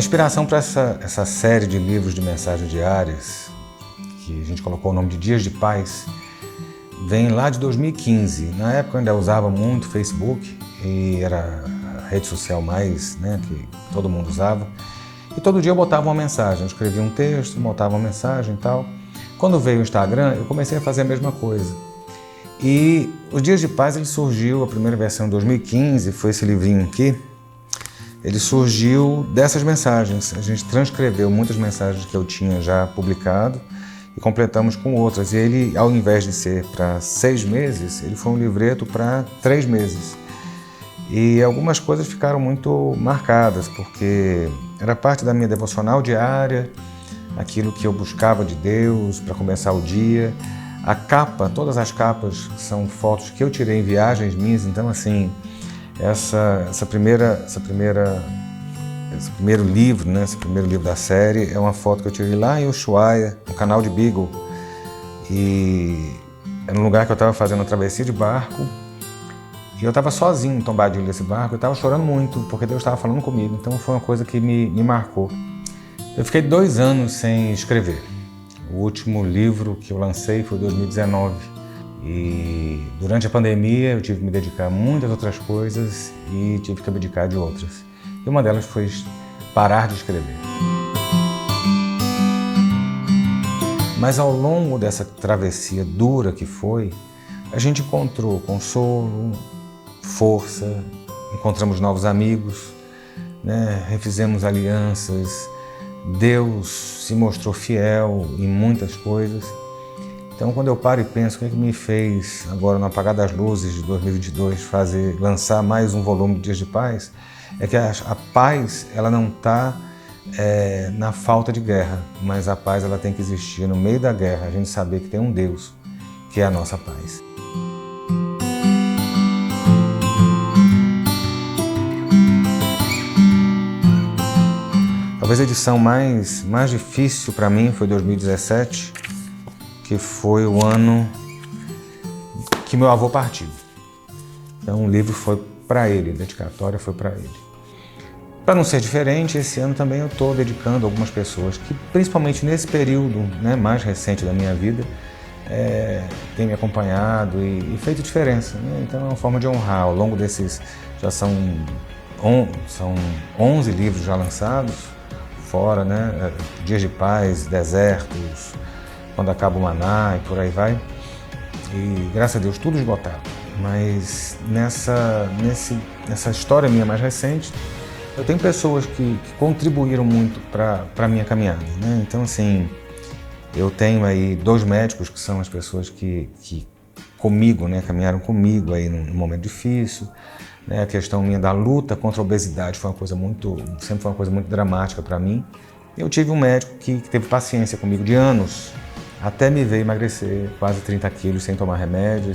A inspiração para essa série de livros de mensagens diárias, que a gente colocou o nome de Dias de Paz, vem lá de 2015. Na época eu ainda usava muito Facebook e era a rede social mais, que todo mundo usava. E todo dia eu botava uma mensagem, eu escrevia um texto, botava uma mensagem e tal. Quando veio o Instagram, eu comecei a fazer a mesma coisa. E os Dias de Paz, ele surgiu, a primeira versão em 2015, foi esse livrinho aqui. Ele surgiu dessas mensagens. A gente transcreveu muitas mensagens que eu tinha já publicado e completamos com outras. E ele, ao invés de ser para 6 meses, ele foi um livreto para 3 meses. E algumas coisas ficaram muito marcadas, porque era parte da minha devocional diária, aquilo que eu buscava de Deus para começar o dia. A capa, todas as capas são fotos que eu tirei em viagens minhas, então assim, esse primeiro livro, esse primeiro livro da série é uma foto que eu tirei lá em Ushuaia, no canal de Beagle. E era um lugar que eu estava fazendo uma travessia de barco e eu estava sozinho tombadinho desse barco, eu estava chorando muito porque Deus estava falando comigo, então foi uma coisa que me marcou. Eu fiquei 2 anos sem escrever. O último livro que eu lancei foi em 2019 e durante a pandemia eu tive que me dedicar a muitas outras coisas e tive que abdicar de outras. E uma delas foi parar de escrever. Mas ao longo dessa travessia dura que foi, a gente encontrou consolo, força, encontramos novos amigos, refizemos alianças. Deus se mostrou fiel em muitas coisas. Então, quando eu paro e penso o que é que me fez, agora no apagar das luzes de 2022, lançar mais um volume de Dias de Paz, é que a paz ela não está na falta de guerra, mas a paz ela tem que existir no meio da guerra, a gente saber que tem um Deus que é a nossa paz. Talvez a edição mais difícil para mim foi 2017, que foi o ano que meu avô partiu. Então o livro foi para ele, a dedicatória foi para ele. Para não ser diferente, esse ano também eu estou dedicando algumas pessoas que, principalmente nesse período mais recente da minha vida, têm me acompanhado e feito diferença. Então é uma forma de honrar. Ao longo desses, já são 11 livros já lançados, fora, Dias de Paz, Desertos, Quando Acaba o Maná e por aí vai. E graças a Deus tudo esgotado. Mas nessa história minha mais recente, eu tenho pessoas que contribuíram muito para a minha caminhada. Então assim, eu tenho aí 2 médicos que são as pessoas que comigo, caminharam comigo aí num momento difícil. A questão minha da luta contra a obesidade sempre foi uma coisa muito dramática para mim. Eu tive um médico que teve paciência comigo de anos, até me ver emagrecer quase 30 quilos sem tomar remédio,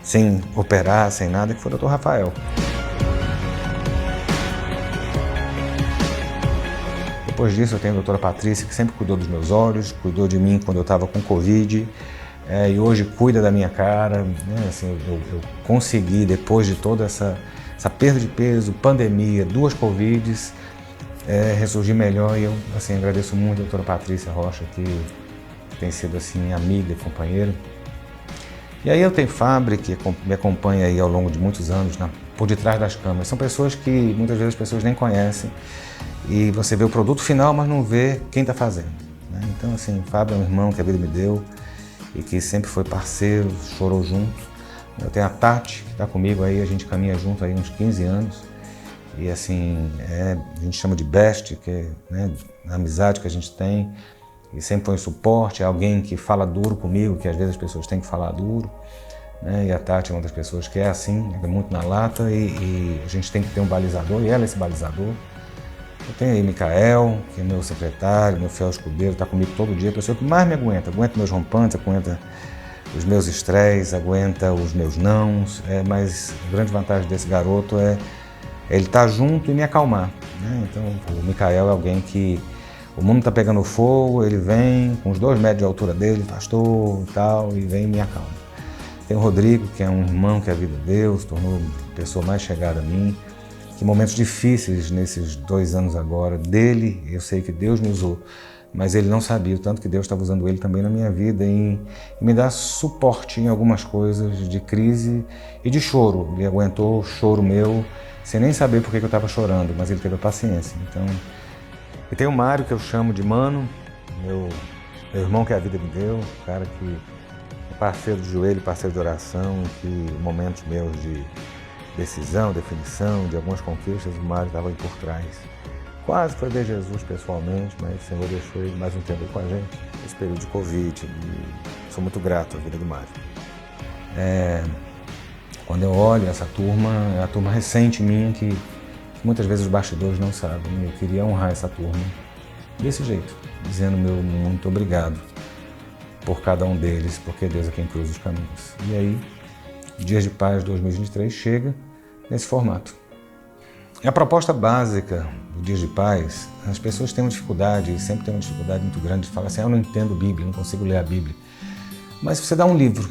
sem operar, sem nada, que foi o Dr. Rafael. Depois disso eu tenho a doutora Patrícia, que sempre cuidou dos meus olhos, cuidou de mim quando eu estava com Covid. E hoje cuida da minha cara, eu consegui, depois de toda essa perda de peso, pandemia, 2 Covids, ressurgir melhor. E eu agradeço muito a doutora Patrícia Rocha, que tem sido minha amiga e companheira. E aí eu tenho Fábio, que me acompanha aí ao longo de muitos anos, por detrás das câmeras. São pessoas que muitas vezes as pessoas nem conhecem e você vê o produto final, mas não vê quem está fazendo. Então Fábio é um irmão que a vida me deu e que sempre foi parceiro, chorou junto. Eu tenho a Tati, que está comigo aí, a gente caminha junto aí uns 15 anos. E a gente chama de best, que é a amizade que a gente tem. E sempre foi um suporte, é alguém que fala duro comigo, que às vezes as pessoas têm que falar duro. E a Tati é uma das pessoas que é assim, é muito na lata e a gente tem que ter um balizador, e ela é esse balizador. Eu tenho aí Micael, que é meu secretário, meu fiel escudeiro, está comigo todo dia, a pessoa que mais me aguenta meus rompantes, aguenta os meus estresses, aguenta os meus nãos, mas a grande vantagem desse garoto é ele estar junto e me acalmar. Então o Micael é alguém que o mundo está pegando fogo, ele vem com os 2 metros de altura dele, pastor e tal, e vem e me acalma. Tem o Rodrigo, que é um irmão que a vida deu, se tornou a pessoa mais chegada a mim. que momentos difíceis nesses 2 anos agora, dele, eu sei que Deus me usou, mas ele não sabia o tanto que Deus estava usando ele também na minha vida em me dar suporte em algumas coisas de crise e de choro. Ele aguentou o choro meu sem nem saber por que eu estava chorando, mas ele teve a paciência. Então, e tem o Mário, que eu chamo de Mano, meu irmão que a vida me deu, cara que é parceiro de joelho, parceiro de oração, que momentos meus de decisão, definição, de algumas conquistas, o Mário estava aí por trás. Quase foi ver Jesus pessoalmente, mas o Senhor deixou ele mais um tempo com a gente, nesse período de Covid, e sou muito grato à vida do Mário. Quando eu olho essa turma, é a turma recente minha que muitas vezes os bastidores não sabem. Eu queria honrar essa turma desse jeito, dizendo meu muito obrigado por cada um deles, porque Deus é quem cruza os caminhos. E aí, Dias de Paz 2023 chega nesse formato. A proposta básica do Dias de Paz, as pessoas têm uma dificuldade, sempre têm uma dificuldade muito grande de falar assim, eu não entendo Bíblia, não consigo ler a Bíblia. Mas se você dá um livro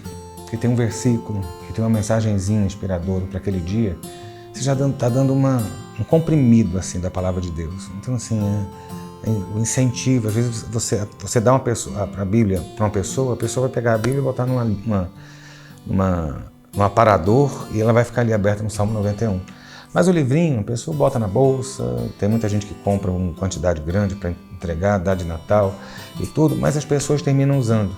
que tem um versículo, que tem uma mensagenzinha inspiradora para aquele dia, você já está dando um comprimido assim, da palavra de Deus. Então, assim, o incentivo, às vezes você dá a Bíblia para uma pessoa, a pessoa vai pegar a Bíblia e botar num aparador e ela vai ficar ali aberta no Salmo 91. Mas o livrinho, a pessoa bota na bolsa, tem muita gente que compra uma quantidade grande para entregar, dá de Natal e tudo, mas as pessoas terminam usando.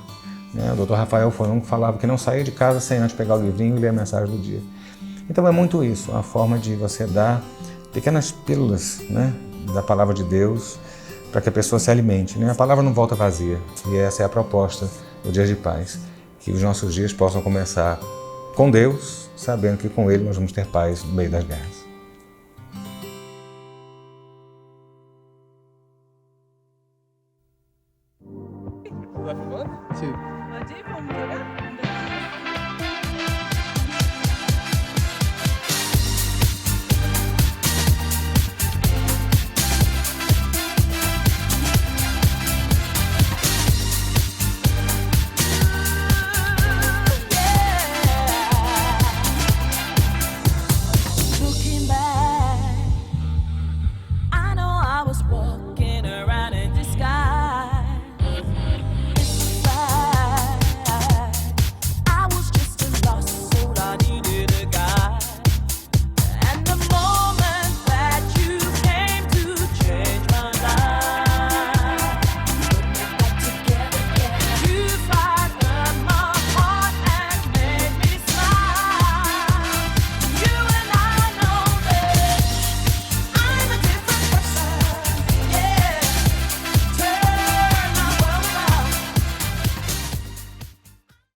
O Dr. Rafael foi um que falava que não saía de casa sem antes pegar o livrinho e ler a mensagem do dia. Então é muito isso, a forma de você dar pequenas pílulas, da palavra de Deus para que a pessoa se alimente. A palavra não volta vazia e essa é a proposta do Dia de Paz, que os nossos dias possam começar com Deus, sabendo que com Ele nós vamos ter paz no meio das guerras.